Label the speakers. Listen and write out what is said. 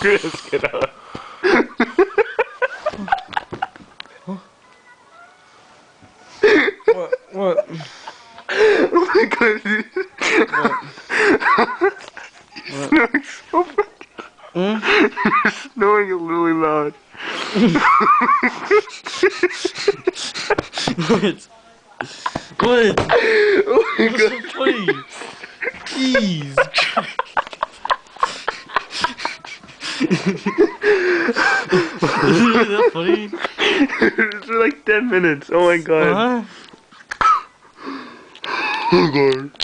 Speaker 1: Chris, get out.
Speaker 2: What?
Speaker 1: Oh my god, dude. You're snoring so fucking
Speaker 2: Hmm?
Speaker 1: You're snoring really loud.
Speaker 2: What? What?
Speaker 1: Oh my
Speaker 2: What's
Speaker 1: god.
Speaker 2: so funny? Jeez. Isn't it that funny?
Speaker 1: It's for like 10 minutes. Oh my god.
Speaker 2: Huh?
Speaker 1: Oh god.